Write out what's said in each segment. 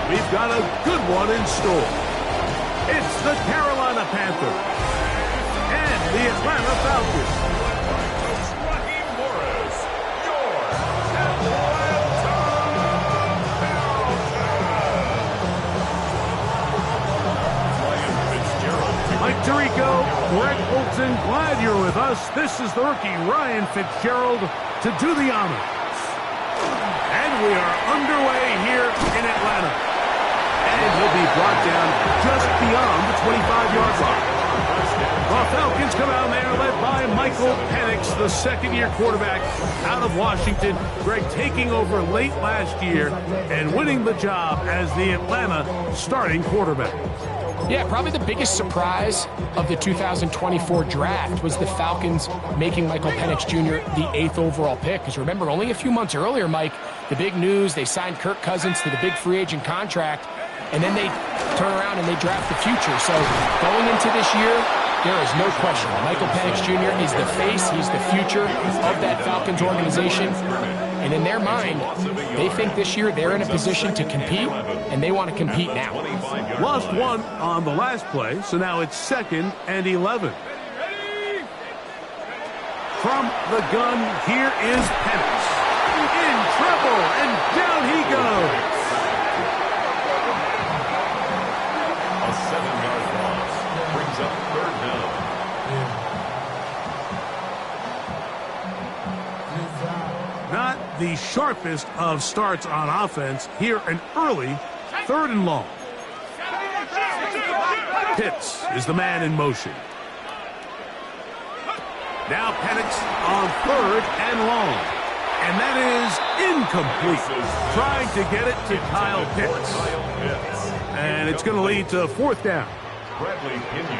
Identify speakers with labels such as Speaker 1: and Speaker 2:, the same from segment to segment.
Speaker 1: we've got a good one in store. It's the Carolina Panthers and the Atlanta Falcons. Mike Tirico, Greg Olson, glad you're with us. This is the rookie Ryan Fitzgerald to do the honors. And we are underway here in Atlanta. And he'll be brought down just beyond the 25-yard line. The Falcons come out there led by Michael Penix, the second-year quarterback out of Washington. Greg taking over late last year and winning the job as the Atlanta starting quarterback.
Speaker 2: Yeah, probably the biggest surprise of the 2024 draft was the Falcons making Michael Penix Jr. the 8th overall pick. Because remember, only a few months earlier, Mike, the big news, they signed Kirk Cousins to the big free agent contract, and then they turn around and they draft the future. So going into this year, there is no question. Michael Penix Jr. is the face, he's the future of that Falcons organization. And in their mind, they think this year they're in a position to compete, and they want to compete now.
Speaker 1: Lost one on the last play, so now it's 2nd and 11. From the gun, here is Penix. In trouble, and down he goes.
Speaker 3: A 7-yard loss brings up 3rd down.
Speaker 1: Not the sharpest of starts on offense. Here, an early 3rd and long. Pitts is the man in motion. Now Penix on 3rd and long. And that is incomplete. Trying to get it to Kyle Pitts. And it's going to lead to 4th down.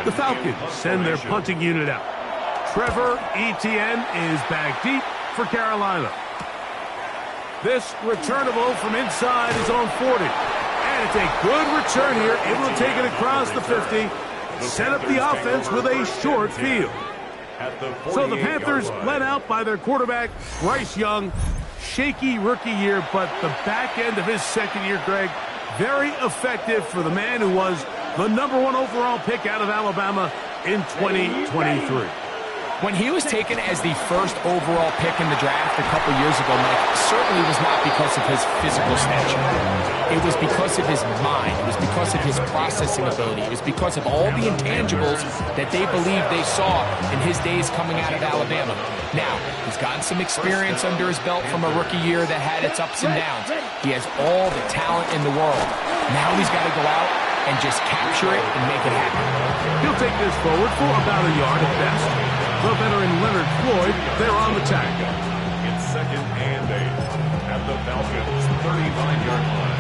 Speaker 1: The Falcons send their punting unit out. Trevor Etienne is back deep for Carolina. This returnable from inside his own 40. And it's a good return here, able to take it across the 50, set up the offense with a short field. So the Panthers led out by their quarterback, Bryce Young. Shaky rookie year, but the back end of his 2nd year, Greg, very effective for the man who was the #1 overall pick out of Alabama in 2023.
Speaker 2: When he was taken as the 1st overall pick in the draft a couple years ago, Mike, certainly was not because of his physical stature. It was because of his mind. It was because of his processing ability. It was because of all the intangibles that they believed they saw in his days coming out of Alabama. Now, he's gotten some experience under his belt from a rookie year that had its ups and downs. He has all the talent in the world. Now he's got to go out and just capture it and make it happen.
Speaker 1: He'll take this forward for about a yard at best. The veteran Leonard Floyd, they're on the tack.
Speaker 3: It's 2nd and 8 at the Falcons' 39-yard line.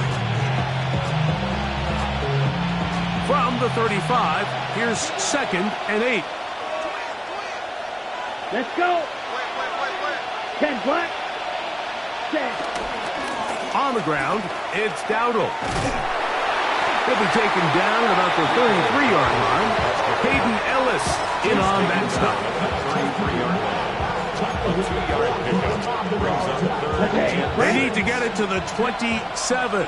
Speaker 1: From the 35, here's 2nd and 8.
Speaker 4: Let's go. 10 black. 10.
Speaker 1: On the ground, it's Dowdle. He'll be taken down at about the 33-yard line. Hayden Ellis in on that stop. They need to get it to the 27.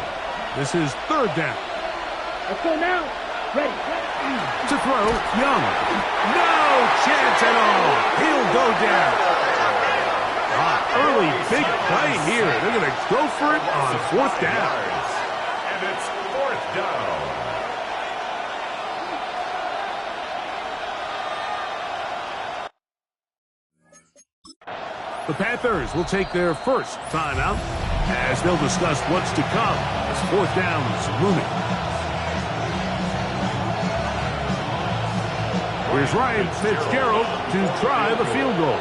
Speaker 1: This is 3rd down.
Speaker 4: Let's go now. Ready.
Speaker 1: To throw, Young. No chance at all. He'll go down. Early big play here. They're going to go for it on 4th down.
Speaker 3: And it's 4th down.
Speaker 1: The Panthers will take their first timeout as they'll discuss what's to come as 4th down is looming. Here's Ryan Fitzgerald to try the field goal.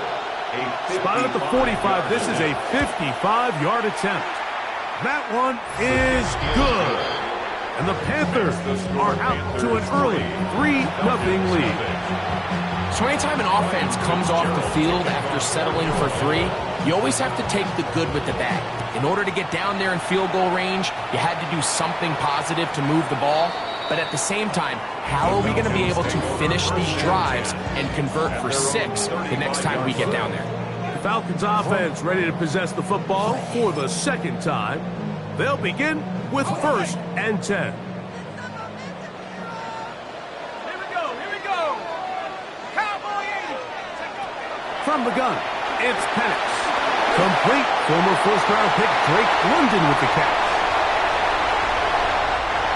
Speaker 1: Spotted at the 45. This is a 55-yard attempt. That one is good. And the Panthers are out to an early 3-0 lead.
Speaker 2: So anytime an offense comes off the field after settling for 3, you always have to take the good with the bad. In order to get down there in field goal range, you had to do something positive to move the ball. But at the same time, how are we going to be able to finish these drives and convert for 6 the next time we get down there?
Speaker 1: The Falcons offense ready to possess the football for the 2nd time. They'll begin with 1st and 10. From the gun, it's Penix. Complete. Former first-round pick Drake London with the catch.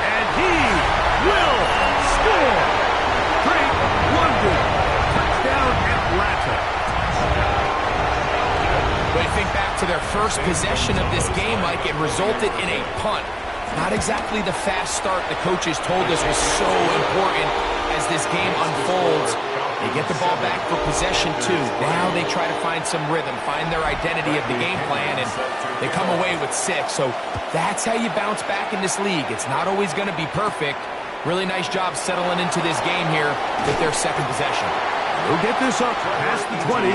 Speaker 1: And he will score. Drake London. Touchdown Atlanta.
Speaker 2: But think back to their first possession of this game, Mike. It resulted in a punt. Not exactly the fast start the coaches told us was so important as this game unfolds. They get the ball back for possession 2. Now they try to find some rhythm, find their identity of the game plan, and they come away with 6. So that's how you bounce back in this league. It's not always going to be perfect. Really nice job settling into this game here with their 2nd possession.
Speaker 1: They'll get this up past the 20.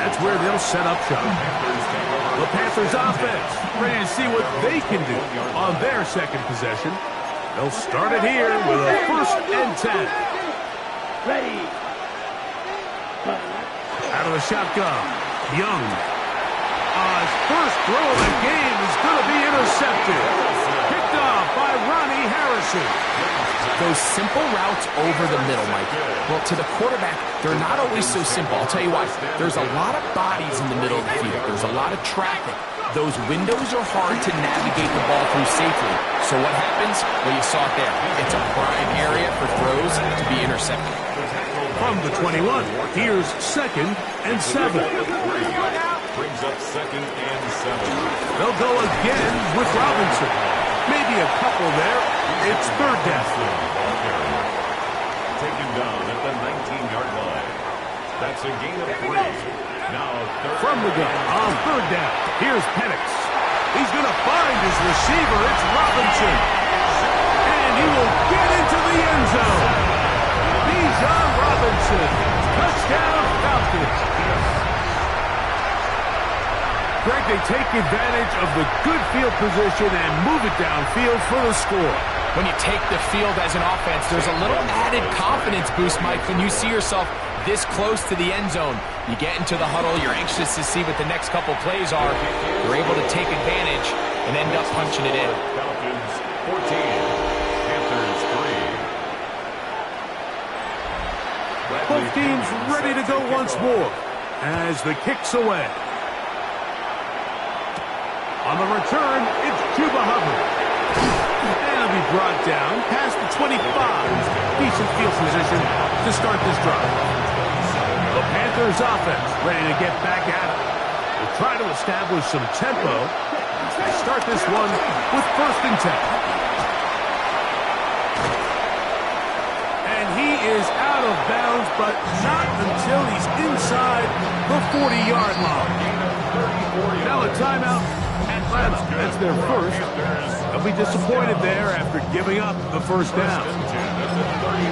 Speaker 1: That's where they'll set up shop. The Panthers offense ready to see what they can do on their 2nd possession. They'll start it here with a 1st and 10.
Speaker 4: Ready.
Speaker 1: Out of the shotgun, Young. His first throw of the game is going to be intercepted. Picked off by Ronnie Harrison.
Speaker 2: Those simple routes over the middle, Mike. Well, to the quarterback, they're not always so simple. I'll tell you why. There's a lot of bodies in the middle of the field. There's a lot of traffic. Those windows are hard to navigate the ball through safely. So what happens? Well, you saw it there. It's a prime area for throws to be intercepted.
Speaker 1: From the 21, here's 2nd and 7.
Speaker 3: Brings up 2nd and 7.
Speaker 1: They'll go again with Robinson. Maybe a couple there. It's 3rd down.
Speaker 3: Taken down at the 19-yard line. That's a gain of 3. Now 3rd.
Speaker 1: From the gun on 3rd down, here's Penix. He's going to find his receiver. It's Robinson. And he will get into the end zone. Bijan Robinson. Touchdown Falcons. Greg, they take advantage of the good field position and move it downfield for the score.
Speaker 2: When you take the field as an offense, there's a little added confidence boost, Mike, when you see yourself this close to the end zone. You get into the huddle, you're anxious to see what the next couple plays are. You're able to take advantage and end up punching it in.
Speaker 3: Falcons 14, Panthers 3.
Speaker 1: Both teams ready to go once more as the kick's away. On the return, it's Chuba Hubbard. And he'll be brought down past the 25. Decent field position to start this drive. The Panthers offense ready to get back at it. We'll try to establish some tempo as they start this one with 1st and 10. And he is out of bounds, but not until he's inside the 40-yard line. Now a timeout. Atlanta, that's their 1st. They'll be disappointed there after giving up the 1st down.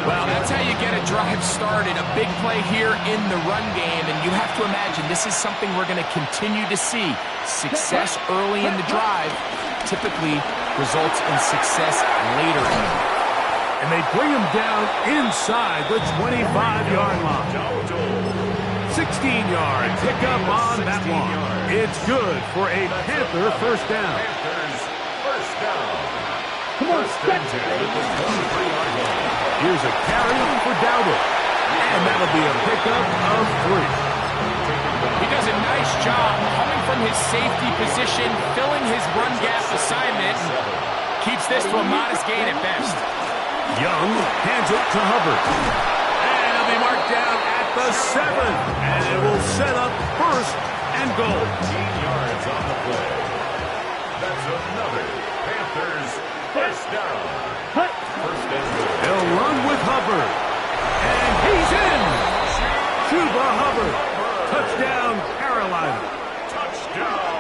Speaker 2: Well, that's how you get a drive started. A big play here in the run game, and you have to imagine this is something we're going to continue to see. Success early in the drive typically results in success later in it.
Speaker 1: And they bring him down inside the 25-yard line. 16-yard pickup on that one. It's good for a Panther 1st down.
Speaker 4: Come on, stretch.
Speaker 1: Here's a carry for Dowdle. And that'll be a pickup of 3.
Speaker 2: He does a nice job coming from his safety position, filling his run gap assignment, and keeps this to a modest gain at best.
Speaker 1: Young hands it to Hubbard. And he'll be marked down at the 7. And it will set up 1st and goal.
Speaker 3: 15 yards on the play. That's another Panthers 1st down. 1st and goal.
Speaker 1: They'll run with Hubbard. And he's in. Chuba Hubbard. Touchdown, Carolina.
Speaker 3: Touchdown,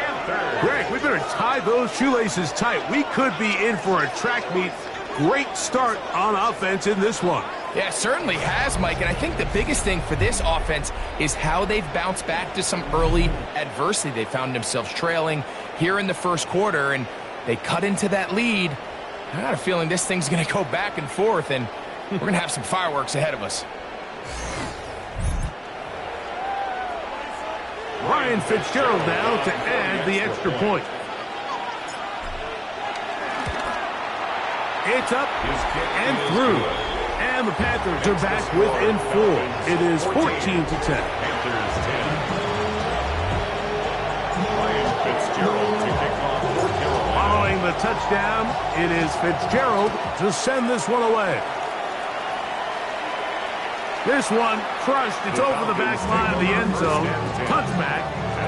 Speaker 3: Panthers.
Speaker 1: Greg, we better tie those shoelaces tight. We could be in for a track meet. Great start on offense in this one.
Speaker 2: Yeah, it certainly has, Mike, and I think the biggest thing for this offense is how they've bounced back to some early adversity. They found themselves trailing here in the 1st quarter, and they cut into that lead. I got a feeling this thing's going to go back and forth, and we're going to have some fireworks ahead of us.
Speaker 1: Ryan Fitzgerald now to add the extra point. It's up and through. And the Panthers are back within 4. It is 14-10.
Speaker 3: Panthers 10. Fitzgerald to kick off for Carolina.
Speaker 1: Following the touchdown, it is Fitzgerald to send this one away. This one crushed. It's over the back line of the end zone. Touchback,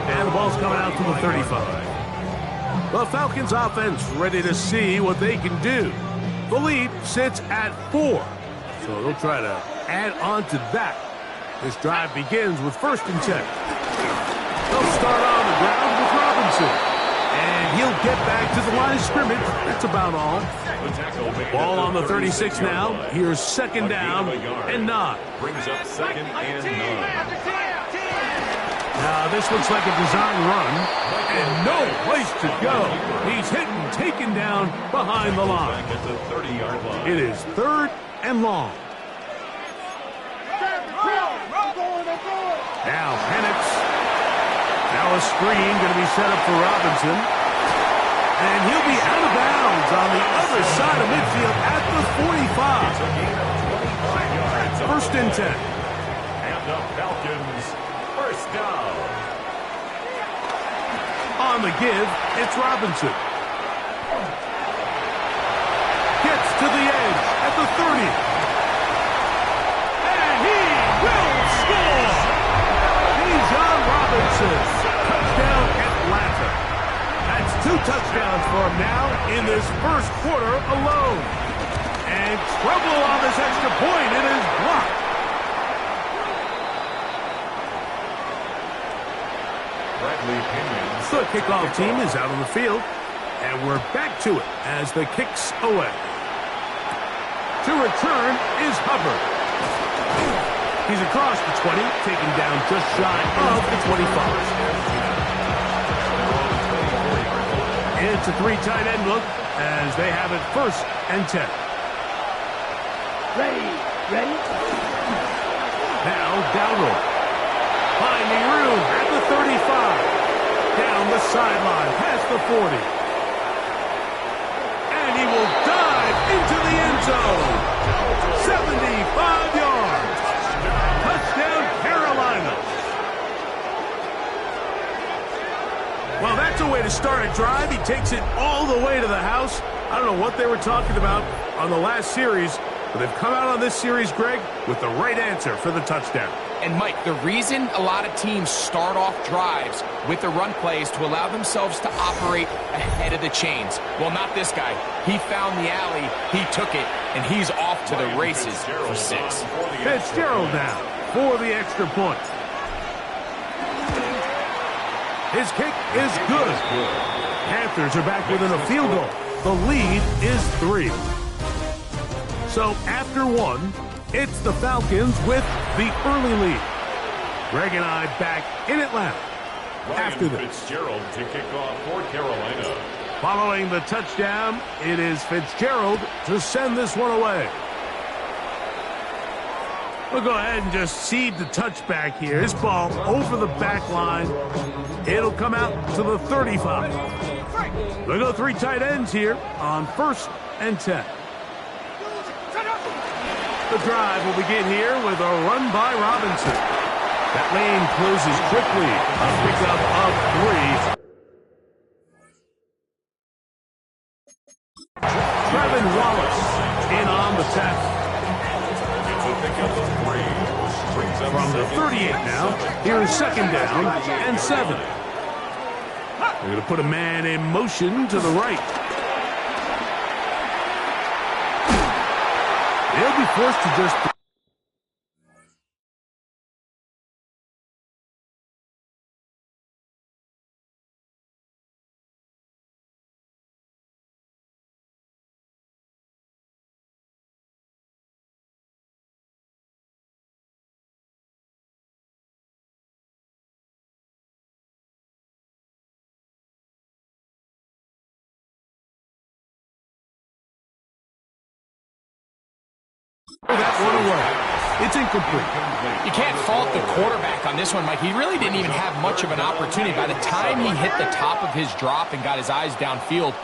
Speaker 1: and the ball's coming out to the 35. The Falcons offense ready to see what they can do. The lead sits at 4, so they'll try to add on to that. This drive begins with 1st and 10. They'll start on the ground with Robinson. And he'll get back to the line of scrimmage. That's about all. Ball on the 36 now. Here's 2nd down and 9.
Speaker 3: Brings up 2nd and 9.
Speaker 1: Now this looks like a design run. And no place to go. He's hit and taken down behind the line.
Speaker 3: At the 30-yard line.
Speaker 1: It is 3rd and long. Now Penix. Now a screen going to be set up for Robinson. And he'll be out of bounds on the other side of midfield at the 45. 1st and 10.
Speaker 3: And the Falcons, 1st down.
Speaker 1: On the give, it's Robinson. Gets to the edge at the 30. And he will score! Bijan Robinson. Touchdown Atlanta. That's 2 touchdowns for him now in this 1st quarter alone. And trouble on this extra point. It is blocked.
Speaker 3: Bradley Pinion.
Speaker 1: The kickoff team is out on the field. And we're back to it as the kick's away. To return is Hubbard. He's across the 20, taken down just shy of the 25. It's a 3 tight end look as they have it 1st and 10.
Speaker 4: Ready.
Speaker 1: Now Dowdle. Finding room at the 35. Down the sideline, past the 40. And he will dive into the end zone. 75 yards. Touchdown, Carolina. Well, that's a way to start a drive. He takes it all the way to the house. I don't know what they were talking about on the last series, but they've come out on this series, Greg, with the right answer for the touchdown.
Speaker 2: And, Mike, the reason a lot of teams start off drives with the run plays to allow themselves to operate ahead of the chains. Well, not this guy. He found the alley, he took it, and he's off to the races for 6.
Speaker 1: Fitzgerald now for the extra point. His kick is good. Panthers are back within a field goal. The lead is 3. So after 1, it's the Falcons with the early lead. Greg and I back in Atlanta after this.
Speaker 3: Fitzgerald to kick off for Carolina.
Speaker 1: Following the touchdown, it is Fitzgerald to send this one away. We'll go ahead and just cede the touchback here. This ball over the back line. It'll come out to the 35. We'll go 3 tight ends here on 1st and 10. The drive will begin here with a run by Robinson. That lane closes quickly. A pickup of 3. Trevin Wallace in on the tackle.
Speaker 3: It's a pickup of 3. Brings up
Speaker 1: From the 38 now, here's 2nd down and 7. They're going to put a man in motion to the right. They'll be forced to just... that one away. It's incomplete.
Speaker 2: You can't fault the quarterback on this one, Mike. He really didn't even have much of an opportunity. By the time he hit the top of his drop and got his eyes downfield,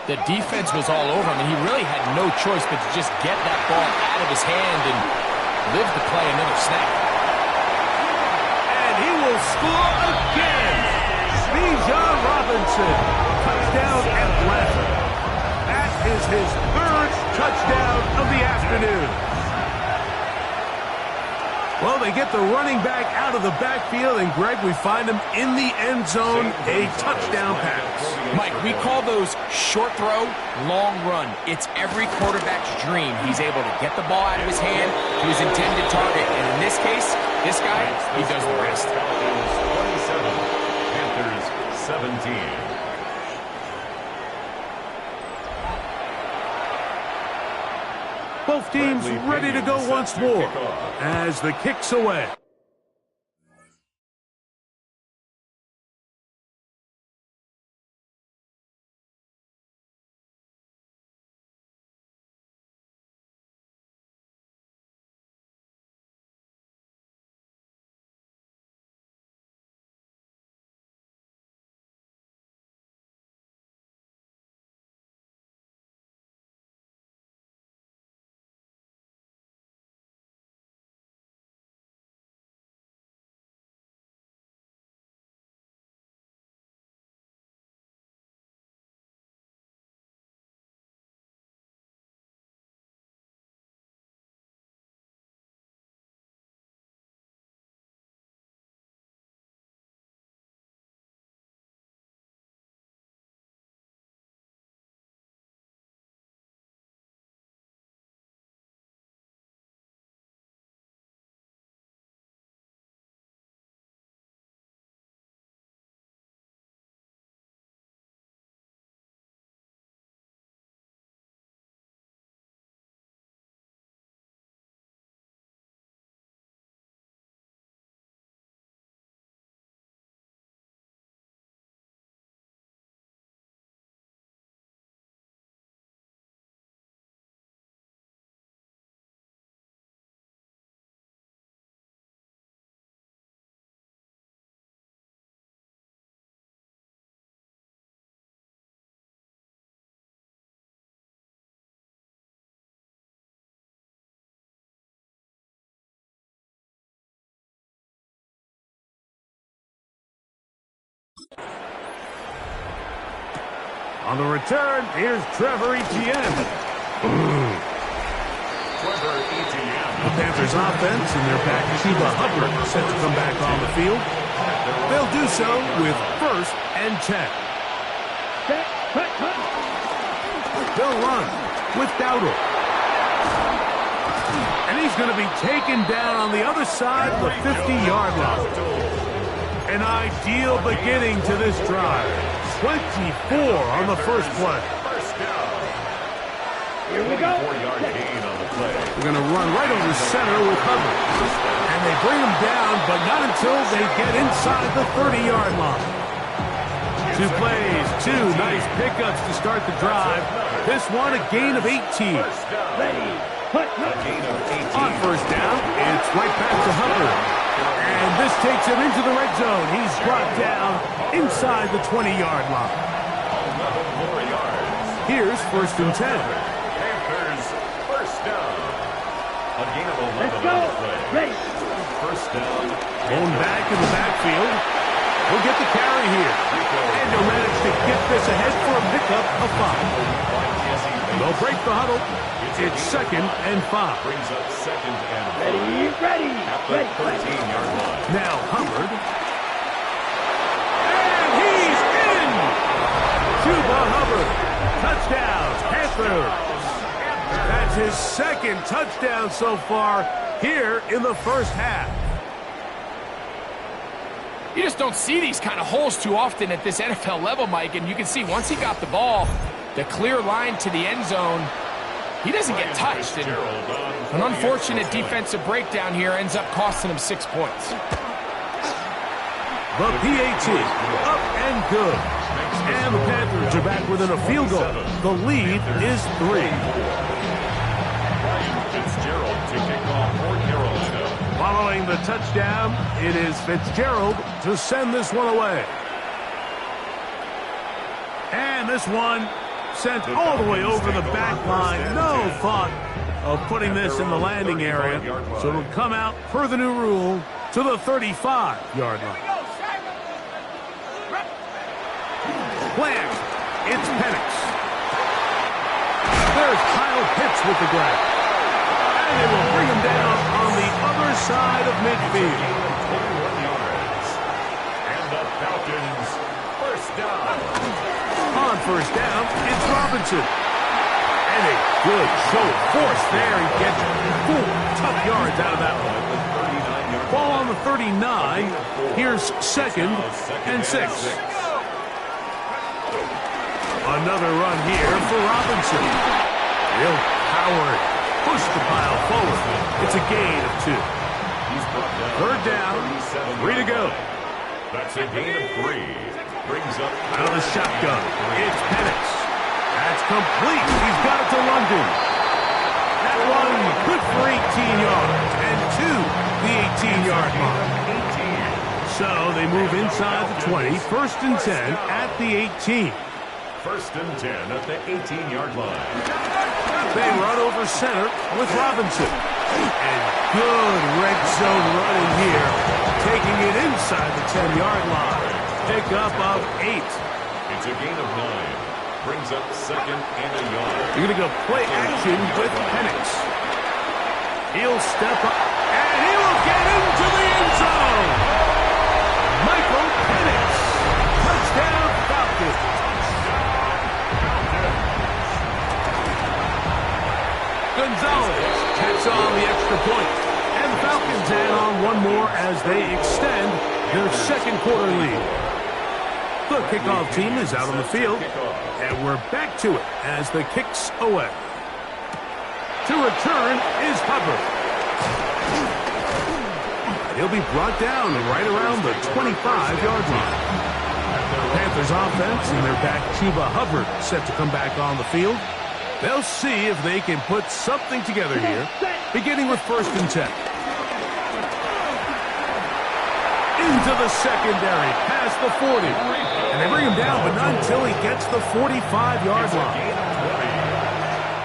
Speaker 2: The defense was all over him, and he really had no choice but to just get that ball out of his hand and live to play another snap.
Speaker 1: And he will score again. Bijan Robinson, touchdown Atlanta. That is his third touchdown of the afternoon. Well, they get the running back out of the backfield, and Greg, we find him in the end zone, a touchdown pass.
Speaker 2: Mike, we call those short throw, long run. It's every quarterback's dream. He's able to get the ball out of his hand to his intended target, and in this case, this guy, he does the rest.
Speaker 3: 27, Panthers 17.
Speaker 1: Both teams ready to go once more as the kick's away. On the return, here's Trevor Etienne.
Speaker 3: Trevor Etienne.
Speaker 1: The Panthers offense and their back Chuba Hubbard set to come back on the field. They'll do so with 1st and 10. They'll run with Dowdle. And he's going to be taken down on the other side of the 50-yard line. An ideal beginning to this drive. 24 on the first play.
Speaker 3: First down.
Speaker 4: Here we go.
Speaker 3: 4-yard gain on the play.
Speaker 1: They're going to run right over center with Hubbard. And they bring him down, but not until they get inside the 30-yard line. 2 plays, 2 nice pickups to start the drive. This one, a gain of 18.
Speaker 4: Ready. Put.
Speaker 3: A gain of 18.
Speaker 1: On first down, it's right back to Hubbard. And this takes him into the red zone. He's brought down inside the 20-yard line.
Speaker 3: 11 yards.
Speaker 1: Here's 1st and 10.
Speaker 3: Panthers first down. A gain of 11
Speaker 4: Let's
Speaker 3: on
Speaker 4: go.
Speaker 3: the play.
Speaker 4: Ready.
Speaker 3: First down.
Speaker 1: Going back in the backfield. He'll get the carry here. And he'll manage to get this ahead for a pickup of 5. They'll break the huddle. It's 2nd and 5.
Speaker 3: Brings up 2nd and 5.
Speaker 4: Ready.
Speaker 3: At the 13-yard line.
Speaker 1: Now Hubbard. And he's in! Chuba Hubbard. Touchdown, Panthers. That's his 2nd touchdown so far here in the first half.
Speaker 2: You just don't see these kind of holes too often at this NFL level, Mike, and you can see once he got the ball, the clear line to the end zone, he doesn't get touched. And an unfortunate defensive breakdown here ends up costing him 6 points.
Speaker 1: The PAT, up and good. And the Panthers are back within a field goal. The lead is 3.
Speaker 3: Fitzgerald to kick off for Carolina.
Speaker 1: Following the touchdown, it is Fitzgerald to send this one away. And this one Sent all the way over the back line. No thought of putting this in the landing area. So it'll come out per the new rule to the 35-yard line. Plant. It's Penix. There's Kyle Pitts with the grab. And they will bring him down on the other side of midfield.
Speaker 3: 21 yards. And the Falcons first down.
Speaker 1: On first down, it's Robinson. And a good show of force there. He gets 4 tough yards out of that one. Ball on the 39. Here's 2nd and 6. Another run here for Robinson. Real powered. Push the pile forward. It's a gain of 2. Third down. 3 to go.
Speaker 3: That's a gain of 3. Brings up
Speaker 1: out of the shotgun. It's Penix. That's complete. He's got it to London. That one good for 18 yards and to the 18-yard mark. So they move inside the 20. 1st and 10 at the 18.
Speaker 3: 1st and 10 at the 18-yard line.
Speaker 1: They run over center with Robinson. And good red zone running here. Taking it inside the 10-yard line. Pick up of 8.
Speaker 3: It's a gain of 9. Brings up 2nd and a yard.
Speaker 1: You're going to go play action with Penix. He'll step up, and he will get into the end zone. Michael Penix. Touchdown, Falcons. Gonzalez tacks on the extra point. And the Falcons add on one more as they extend their 2nd quarter lead. The kickoff team is out on the field, and we're back to it as the kick's away. To return is Hubbard. He'll be brought down right around the 25-yard line. The Panthers offense and their back Chuba Hubbard set to come back on the field. They'll see if they can put something together here, beginning with 1st and 10. Into the secondary, past the 40. And they bring him down, but not until he gets the 45-yard line.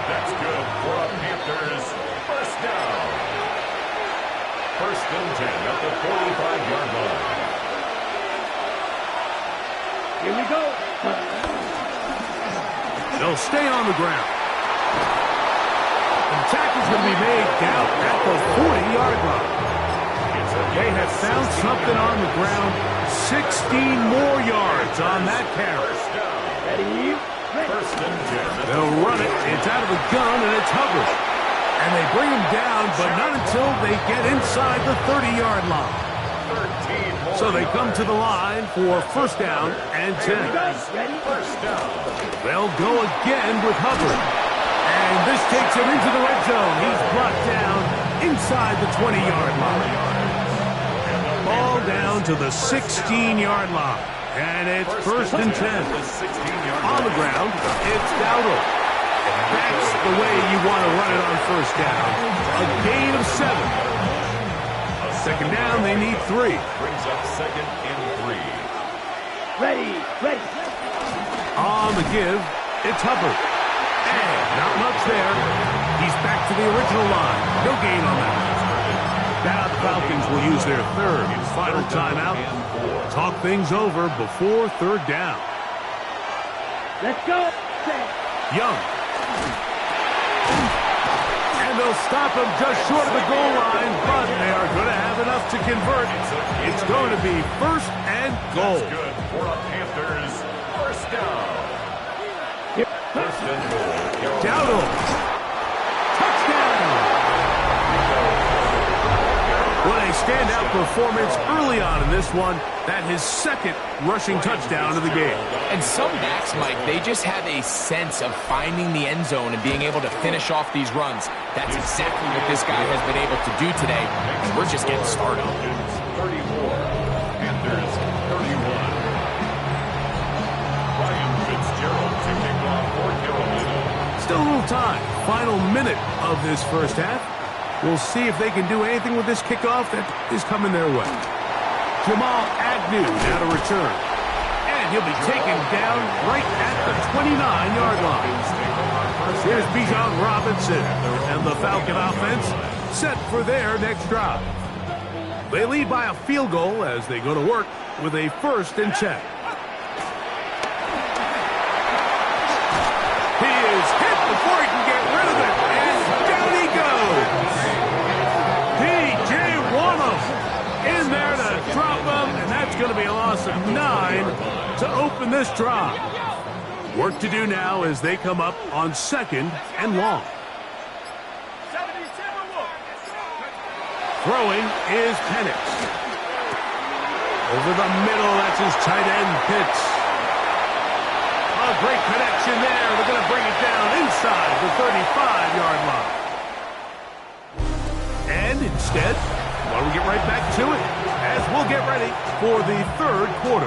Speaker 3: That's good for a Panthers first down. 1st and 10 at the 45-yard line.
Speaker 4: Here we go.
Speaker 1: They'll stay on the ground. And tackle's going to be made down at the 40-yard line. They have found something on the ground. 16 more yards on that carry.
Speaker 4: Ready?
Speaker 3: 1st and 10.
Speaker 1: They'll run it. It's out of the gun, and it's Hubbard. And they bring him down, but not until they get inside the 30-yard line.
Speaker 3: 13 more.
Speaker 1: So they come to the line for 1st down and 10.
Speaker 4: Ready?
Speaker 3: First down.
Speaker 1: They'll go again with Hubbard. And this takes him into the red zone. He's brought down inside the 20-yard line. Ball down to the 16-yard line. And it's 1st and 10. On the ground, it's Dowdle. That's the way you want to run it on 1st down. A gain of 7. 2nd down, they need 3.
Speaker 3: Brings up 2nd and 3.
Speaker 4: Ready?
Speaker 1: On the give, it's Hubbard. And not much there. He's back to the original line. No gain on that. Now the Falcons will use their 3rd and final timeout. Talk things over before 3rd down.
Speaker 4: Let's go.
Speaker 1: Young. And they'll stop him just short of the goal line, but they are going to have enough to convert. It's going to be 1st and goal.
Speaker 3: That's good for a Panthers first down. 1st and goal.
Speaker 1: Dowdle. Touchdown. What a standout performance early on in this one. That his 2nd rushing touchdown of the game.
Speaker 2: And some backs, Mike, they just have a sense of finding the end zone and being able to finish off these runs. That's exactly what this guy has been able to do today. And we're just getting started.
Speaker 3: 34. Panthers 31. Ryan Fitzgerald to kick off for Carolina.
Speaker 1: Still a little time. Final minute of this 1st half. We'll see if they can do anything with this kickoff that is coming their way. Jamal Agnew now to return. And he'll be taken down right at the 29-yard line. Here's Bijan Robinson, and the Falcon offense set for their next drive. They lead by a field goal as they go to work with a 1st and 10. He is hit before he can get rid of it, and down he goes. P.J. Wonnum in there to drop him, and that's going to be a loss of 9 to open this drive. Work to do now as they come up on 2nd and long. Throwing is Penix. Over the middle, that's his tight end, Pitts. A great connection there. They're going to bring it down inside the 35-yard line. And instead, why don't we get right back to it as we'll get ready for the 3rd quarter.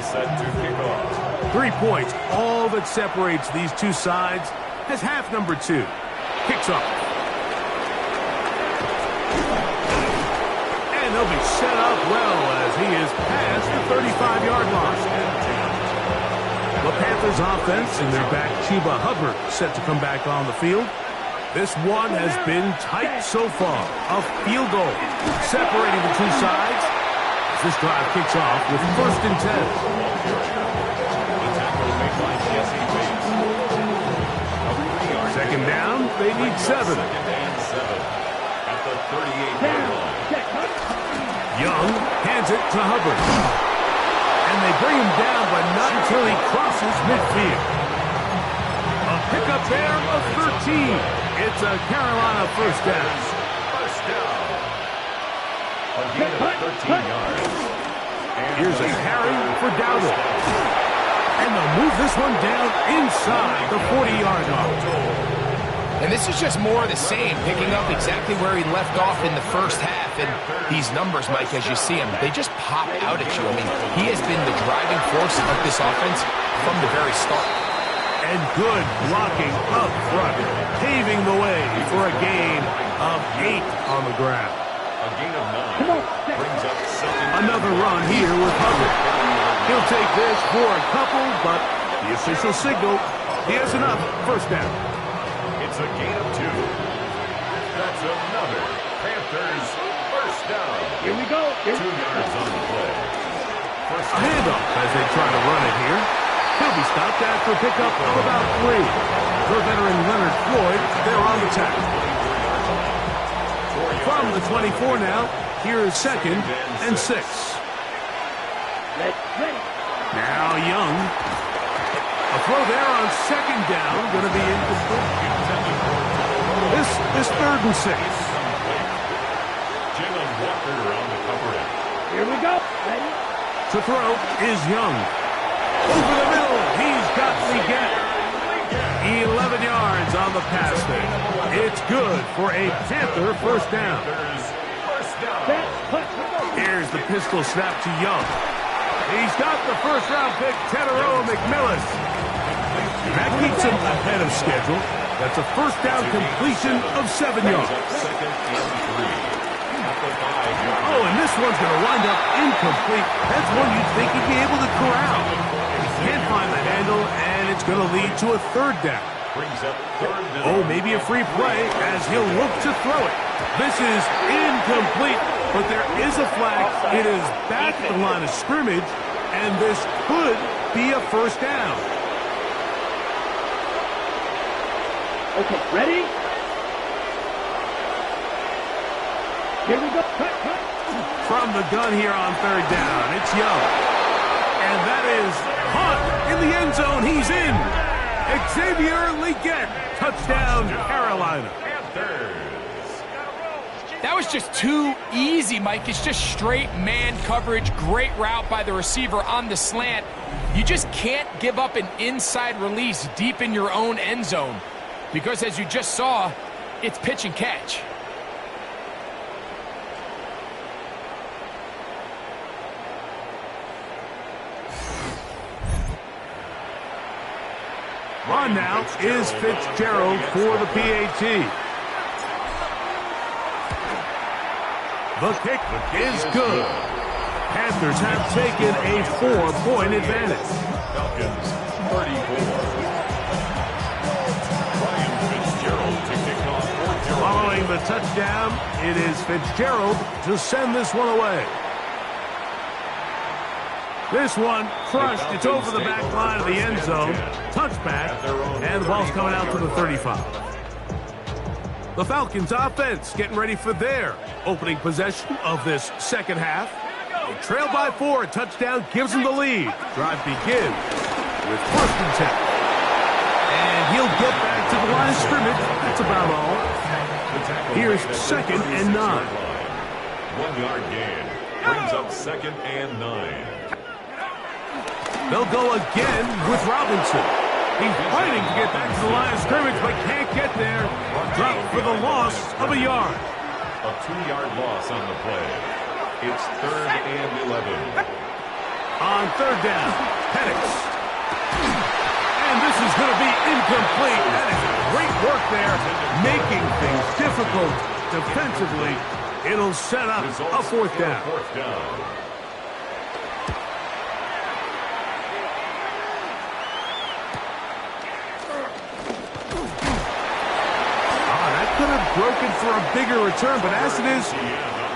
Speaker 3: Set to kick off.
Speaker 1: 3 points, all that separates these two sides as half number 2 kicks off. And they'll be set up well as he is past the 35-yard line. The Panthers offense and their back Chuba Hubbard set to come back on the field. This one has been tight so far. A field goal separating the two sides as this drive kicks off with 1st and 10. Second down, they need 7.
Speaker 3: At the 38-yard line.
Speaker 1: Young hands it to Hubbard. And they bring him down, but not until he crosses midfield. A pickup there of 13. It's a Carolina 1st down.
Speaker 3: First down. A gain of 13 yards.
Speaker 1: Here's a carry for Dowdle. And they'll move this one down inside the 40-yard line.
Speaker 2: And this is just more of the same, picking up exactly where he left off in the first half. And these numbers, Mike, as you see them, they just pop out at you. I mean, he has been the driving force of this offense from the very start.
Speaker 1: And good blocking up front, paving the way for a gain of 8 on the ground.
Speaker 3: A gain of 9 brings up 2nd.
Speaker 1: Another run here with Hubbard. He'll take this for a couple, but the official signal, he has enough. 1st down.
Speaker 3: It's a gain of 2. That's another Panthers 1st down.
Speaker 4: Here we go.
Speaker 3: 2 yards on the play.
Speaker 1: A handoff as they try to run it here. He'll be stopped after a pickup of about 3. For veteran Leonard Floyd, they're on the tackle. From the 24 now, here is 2nd and 6. Now Young. A throw there on 2nd down, going to be incomplete. This is 3rd and 6.
Speaker 3: Jalen Walker on the cover end.
Speaker 4: Here we go. Ready?
Speaker 1: To throw is Young. Over the middle, he's got Leggett. 11 yards on the pass there. It's good for a Panther 1st down. Here's the pistol snap to Young. He's got the 1st-round pick, Tedero McMillan. That keeps him ahead of schedule. That's a 1st down completion of 7 yards. Oh, and this one's going to wind up incomplete. That's one you'd think he'd be able to corral. Can't find the handle, and it's going to lead to a 3rd down. Oh, maybe a free play as he'll look to throw it. This is incomplete, but there is a flag. It is back at the line of scrimmage, and this could be a 1st down.
Speaker 4: Okay, ready? Here we go. Cut.
Speaker 1: From the gun here on 3rd down, it's Young. And that is caught in the end zone. He's in. Xavier Leggett, touchdown, Carolina.
Speaker 2: That was just too easy, Mike. It's just straight man coverage. Great route by the receiver on the slant. You just can't give up an inside release deep in your own end zone because, as you just saw, it's pitch and catch.
Speaker 1: On now is Fitzgerald for the PAT. The kick is good. Panthers have taken a 4-point advantage.
Speaker 3: Falcons 34. Ryan Fitzgerald to kick off for Gerald.
Speaker 1: Following the touchdown, it is Fitzgerald to send this one away. This one crushed. It's over the back line of the end zone. Touchback, and the ball's coming out to the 35. The Falcons offense getting ready for their opening possession of this second half. They trail by 4. A touchdown gives them the lead. Drive begins with 1st and 10. And he'll get back to the line of scrimmage. That's about all. Here's 2nd and 9.
Speaker 3: 1-yard gain. Brings up 2nd and 9.
Speaker 1: They'll go again with Robinson. He's fighting to get back to the line of scrimmage, but can't get there. Dropped for the loss of a yard.
Speaker 3: A 2-yard loss on the play. It's 3rd and 11.
Speaker 1: On 3rd down, Penix. And this is going to be incomplete. That is great work there, making things difficult defensively. It'll set up a 4th down. Could have broken for a bigger return, but as it is,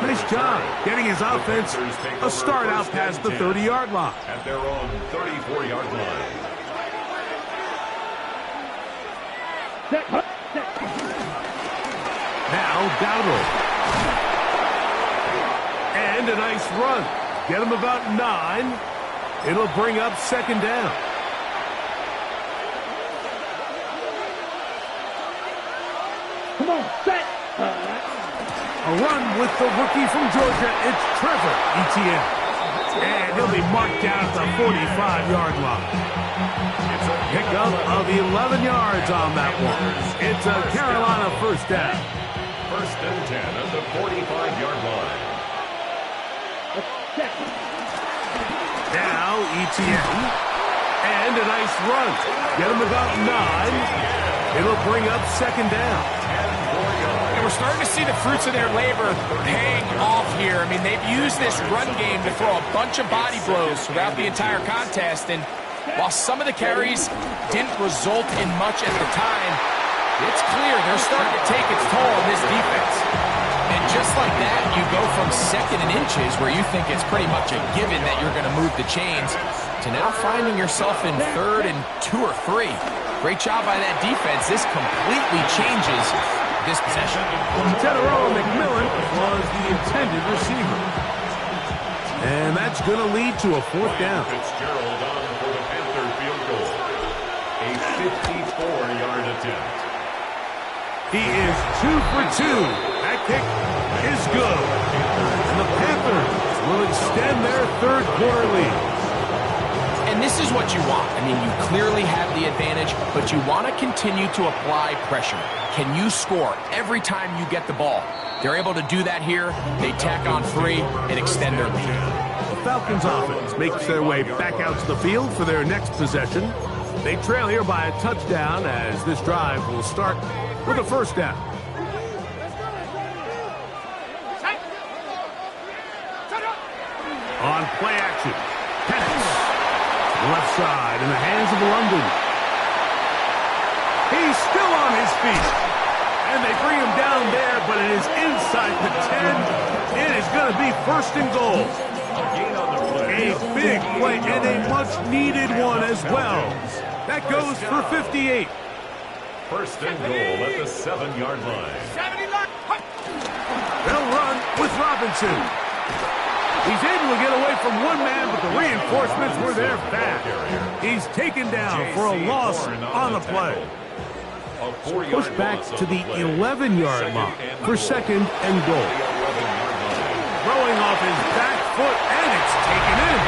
Speaker 1: nice job getting his offense a start out past the 30-yard line.
Speaker 3: At their own 34-yard line.
Speaker 1: Now Dowdle. And a nice run. Get him about 9. It'll bring up 2nd down.
Speaker 4: Come on, set.
Speaker 1: A run with the rookie from Georgia. It's Trevor Etienne. And he'll be marked down at the 45-yard line. It's a pickup of 11 yards on that one. It's a Carolina 1st down.
Speaker 3: 1st and 10 at the 45-yard line.
Speaker 1: Now Etienne. And a nice run. Get him about 9. It'll bring up 2nd down.
Speaker 2: And we're starting to see the fruits of their labor paying off here. I mean, they've used this run game to throw a bunch of body blows throughout the entire contest. And while some of the carries didn't result in much at the time, it's clear they're starting to take its toll on this defense. And just like that, you go from 2nd and inches, where you think it's pretty much a given that you're going to move the chains, to now finding yourself in 3rd and 2 or 3. Great job by that defense. This completely changes this possession.
Speaker 1: Tedero McMillan was the intended receiver. And that's going to lead to a 4th down.
Speaker 3: Fitzgerald on for the Panther field goal. A 54-yard attempt.
Speaker 1: He is 2 for 2. That kick is good. And the Panthers will extend their 3rd quarter lead.
Speaker 2: And this is what you want. I mean, you clearly have the advantage, but you want to continue to apply pressure. Can you score every time you get the ball? They're able to do that here. They tack on 3 and extend their lead.
Speaker 1: The Falcons offense makes their way back out to the field for their next possession. They trail here by a touchdown as this drive will start with a 1st down. On play action, Penix. Left side in the hands of London. He's still on his feet. And they bring him down there, but it is inside the 10. It is going to be 1st and goal. A big play and a much-needed one as well. That goes for 58.
Speaker 3: 1st and goal at the 7-yard line.
Speaker 1: They'll run with Robinson. He's able to get away from one man, but the reinforcements were there fast. He's taken down for a loss on the play. Pushed back to the 11-yard line for 2nd and goal. Throwing off his back foot, and it's taken in.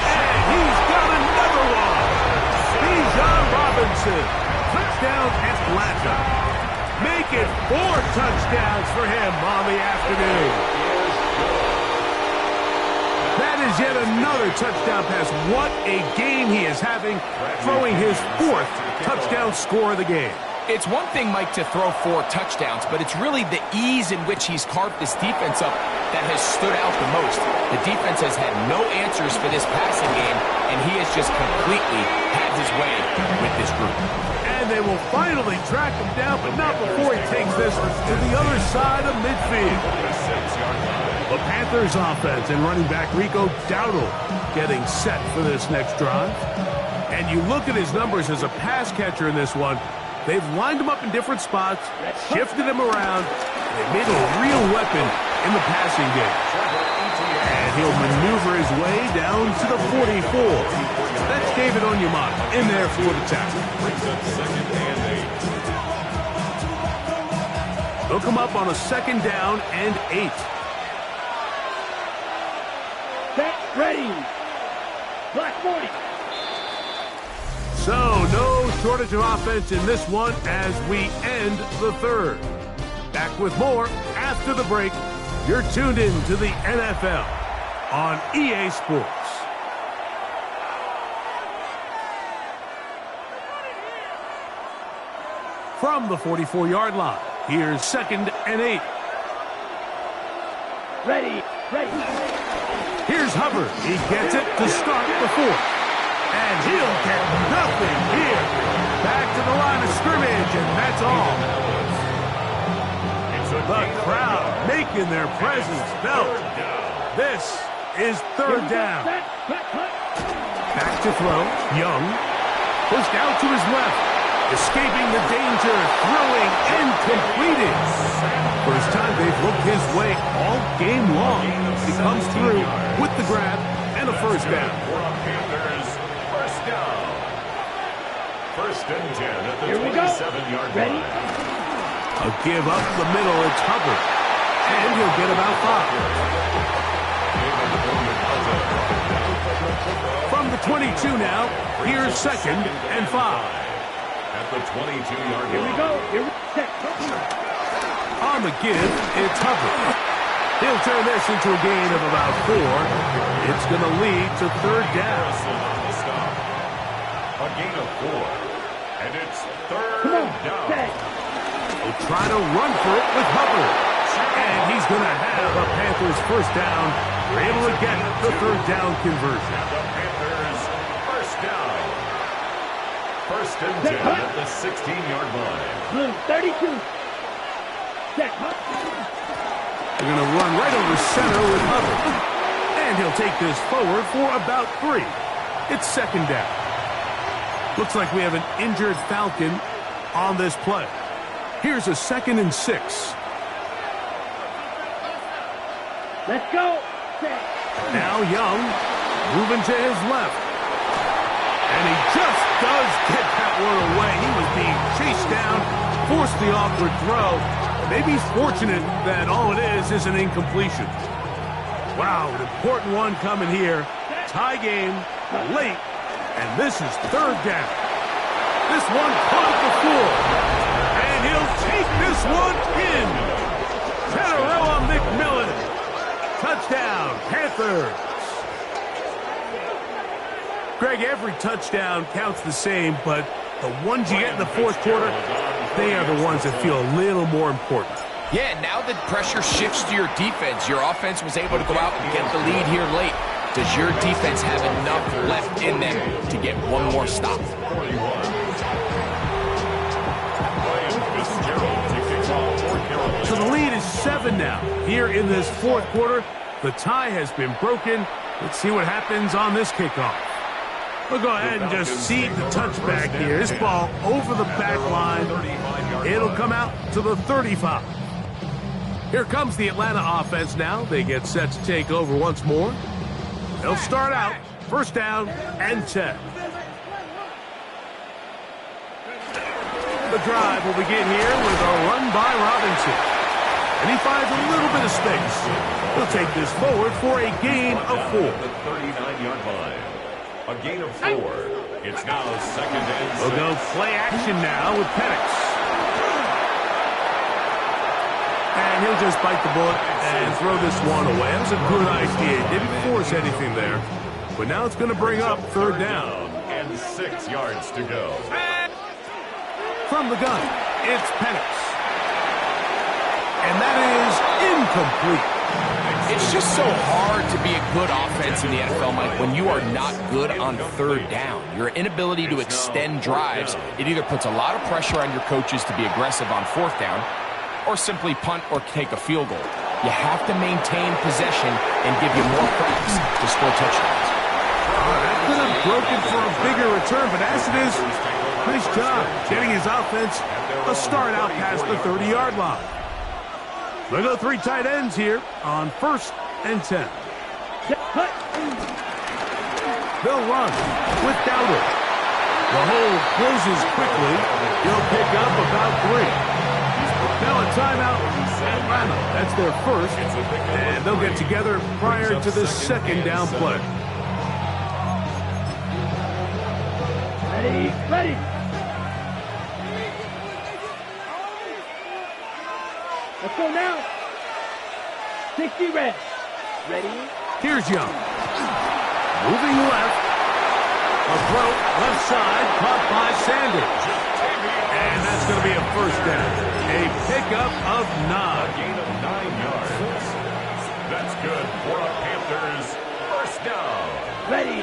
Speaker 1: And he's got another one. Bijan Robinson. Touchdown Atlanta. Make it 4 touchdowns for him on the afternoon. That is yet another touchdown pass. What a game he is having, throwing his 4th touchdown score of the game.
Speaker 2: It's one thing, Mike, to throw 4 touchdowns, but it's really the ease in which he's carved this defense up that has stood out the most. The defense has had no answers for this passing game, and he has just completely had his way with this group.
Speaker 1: And they will finally track him down, but not before he takes this to the other side of midfield. The Panthers offense and running back Rico Dowdle getting set for this next drive. And you look at his numbers as a pass catcher in this one. They've lined him up in different spots, shifted him around, and they've made a real weapon in the passing game. And he'll maneuver his way down to the 44. That's David Onyemata in there for the tackle. They'll come up on a 2nd down and 8.
Speaker 4: Set, ready. Black 40.
Speaker 1: So, no shortage of offense in this one as we end the 3rd. Back with more after the break. You're tuned in to the NFL on EA Sports. From the 44-yard line, here's 2nd and 8.
Speaker 4: Ready.
Speaker 1: Here's Hubbard. He gets it to start the 4th. And he'll get nothing here. Back to the line of scrimmage, and that's all. The crowd making their presence felt. This is 3rd down. Back to throw. Young. Pushed out to his left. Escaping the danger. Throwing and completing. First time they've looked his way all game long. He comes through with the grab and a 1st down.
Speaker 3: 1st and 10 at the 27-yard line.
Speaker 1: A give up the middle, it's Hubbard. And he'll get about 5. From the 22 now, here's 2nd and 5.
Speaker 3: At the 22-yard line.
Speaker 4: Here we go.
Speaker 1: On the give, it's Hubbard. He'll turn this into a gain of about 4. It's going to lead to 3rd down.
Speaker 3: A gain of 4. And it's 3rd down.
Speaker 1: They'll try to run for it with Hubbard. And he's going to have a Panthers 1st down. They're able to get the 3rd down conversion.
Speaker 3: The Panthers 1st down. 1st and 10 at the 16-yard line.
Speaker 4: Blue 32. Set.
Speaker 1: They're going to run right over center with Hubbard. And he'll take this forward for about 3. It's 2nd down. Looks like we have an injured Falcon on this play. Here's a 2nd and 6.
Speaker 4: Let's go. Set.
Speaker 1: Now Young moving to his left. And he just does get that one away. He was being chased down, forced the awkward throw. Maybe he's fortunate that all it is an incompletion. Wow, an important one coming here. Tie game, late. And this is 3rd down. This one caught the floor. And he'll take this one in. Teteroa McMillan. Touchdown, Panthers. Greg, every touchdown counts the same, but the ones you get in the 4th quarter, they are the ones that feel a little more important.
Speaker 2: Yeah, now that pressure shifts to your defense, your offense was able to go out and get the lead here late. Does your defense have enough left in them to get one more stop?
Speaker 1: So the lead is 7 now. Here in this 4th quarter, the tie has been broken. Let's see what happens on this kickoff. We'll go ahead and just seed the touchback here. This ball over the back line. It'll come out to the 35. Here comes the Atlanta offense now. They get set to take over once more. They'll start out 1st down and 10. The drive will begin here with a run by Robinson. And he finds a little bit of space. He'll take this forward for a gain of 4.
Speaker 3: The 39-yard line. A gain of 4. It's now 2nd and 6.
Speaker 1: We'll go play action now with Penix. And he'll just bite the bullet and throw this one away. That was a good idea. Didn't force anything there. But now it's going to bring up 3rd down.
Speaker 3: And 6 yards to go.
Speaker 1: From the gun, it's Penix. And that is incomplete.
Speaker 2: It's just so hard to be a good offense in the NFL, Mike, when you are not good on third down. Your inability to extend drives, it either puts a lot of pressure on your coaches to be aggressive on fourth down or simply punt or take a field goal. You have to maintain possession and give you more cracks to score touchdowns.
Speaker 1: That could have broken for a bigger return, but as it is, nice job getting his offense a start out past the 30-yard line. We'll go 3 tight ends here on 1st and 10. They'll run with Dowdle. The hole closes quickly. He'll pick up about 3. Now a timeout, Atlanta. That's their first, and they'll get together prior to the 2nd down play.
Speaker 4: Ready. Let's go now. 60 red. Ready?
Speaker 1: Here's Young. Moving left. A throw left side, caught by Sanders. And that's going to be a first down. A pickup of 9.
Speaker 3: Gain of 9 yards. That's good for a Panthers first down.
Speaker 4: Ready.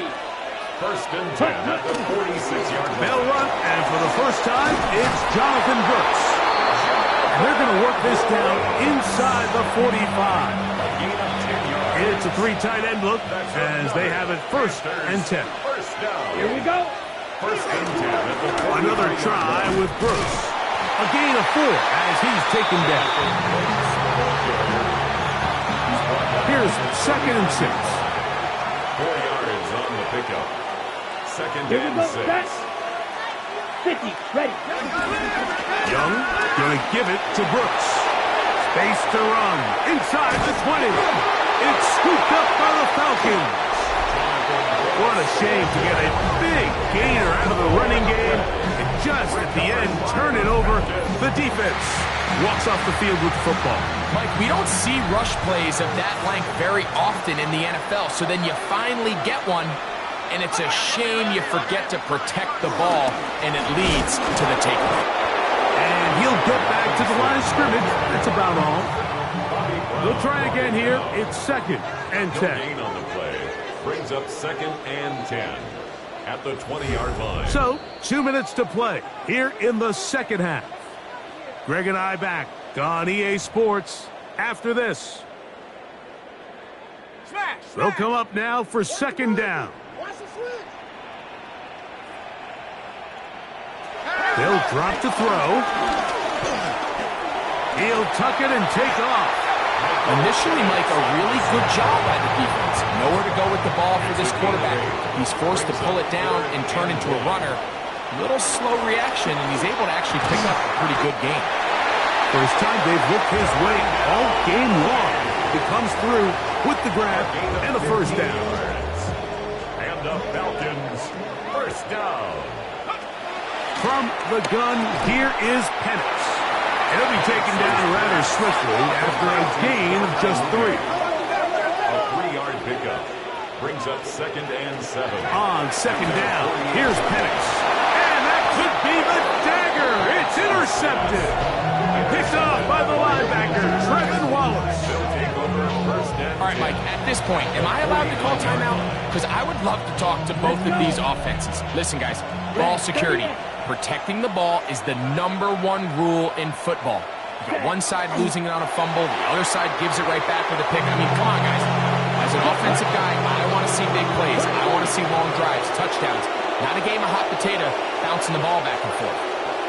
Speaker 3: 1st and 10 at the 46-yard line.
Speaker 1: They'll run, and for the first time, it's Jonathan Brooks. And they're going to work this down inside the 45.
Speaker 3: Gain of 10 yards.
Speaker 1: It's a 3 tight end look as they have it 1st and 10.
Speaker 3: First down.
Speaker 4: Here we go.
Speaker 3: 1st and 10 at the 45.
Speaker 1: Another try with Brooks. A gain of 4 as he's taken down. Here's 2nd and 6.
Speaker 3: 4 yards on the pickup. 2nd
Speaker 4: Here we
Speaker 3: and
Speaker 4: go.
Speaker 3: 6.
Speaker 4: Set. 50. Ready.
Speaker 1: Young going to give it to Brooks. Space to run. Inside the 20. It's scooped up by the Falcons. What a shame to get a big gainer out of the running game. And just at the end, turn it over. The defense walks off the field with the football.
Speaker 2: Mike, we don't see rush plays of that length very often in the NFL, so then you finally get one, and it's a shame you forget to protect the ball, and it leads to the takeaway.
Speaker 1: And he'll get back to the line of scrimmage. That's about all. We'll try again here. It's 2nd and 10.
Speaker 3: Gain on the play. Brings up 2nd and 10 at the 20-yard line.
Speaker 1: So, 2 minutes to play here in the 2nd half. Greg and I back on EA Sports after this. They'll come up now for 2nd down. They'll drop to throw. He'll tuck it and take off.
Speaker 2: Initially, Mike, a really good job by the defense. Nowhere to go with the ball for this quarterback. He's forced to pull it down and turn into a runner. Little slow reaction, and he's able to actually pick up a pretty good game.
Speaker 1: First time they've looked his way all game long. He comes through with the grab and a first down.
Speaker 3: And the Falcons first down.
Speaker 1: From the gun, here is Penix. He'll be taken down rather swiftly after a gain of just 3.
Speaker 3: A 3-yard pickup. Brings up 2nd and 7.
Speaker 1: On 2nd down, here's Penix. And that could be the dagger. It's intercepted. Picked off by the linebacker, Trevin Wallace.
Speaker 3: They'll take over 1st and 10.
Speaker 2: All right, Mike, at this point, am I allowed to call timeout? Because I would love to talk to both of these offenses. Listen, guys, ball security. Protecting the ball is the #1 rule in football. You got one side losing it on a fumble, the other side gives it right back with a pick. I mean, come on, guys. As an offensive guy, I want to see big plays. I want to see long drives, touchdowns. Not a game of hot potato, bouncing the ball back and forth.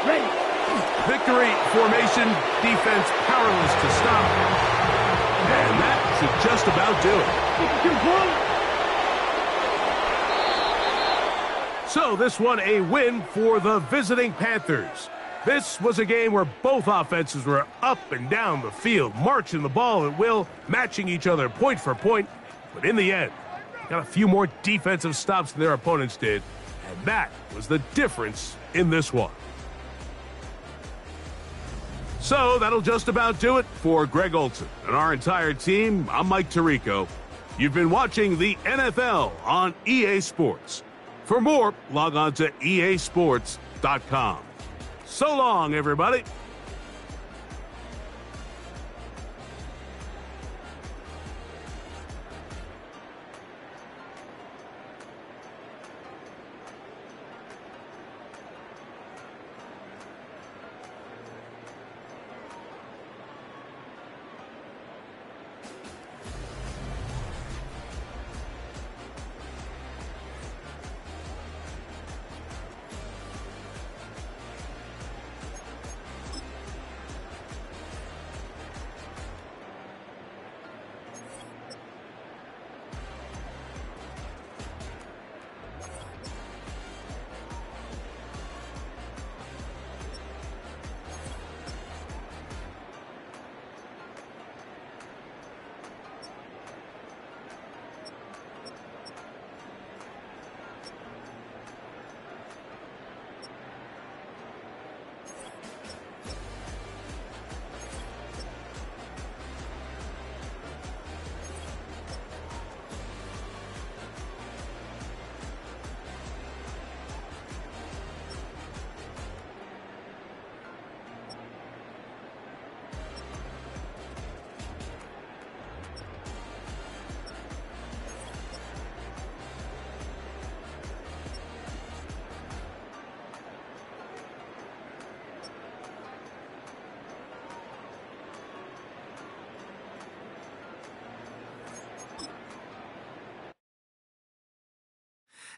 Speaker 4: Ready.
Speaker 1: Victory formation, defense powerless to stop. And that should just about do it.
Speaker 4: 62 points.
Speaker 1: So this one a win for the visiting Panthers. This was a game where both offenses were up and down the field, marching the ball at will, matching each other point for point. But in the end, got a few more defensive stops than their opponents did. And that was the difference in this one. So that'll just about do it for Greg Olson and our entire team. I'm Mike Tirico. You've been watching the NFL on EA Sports. For more, log on to easports.com. So long, everybody.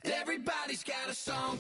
Speaker 5: Everybody's got a song.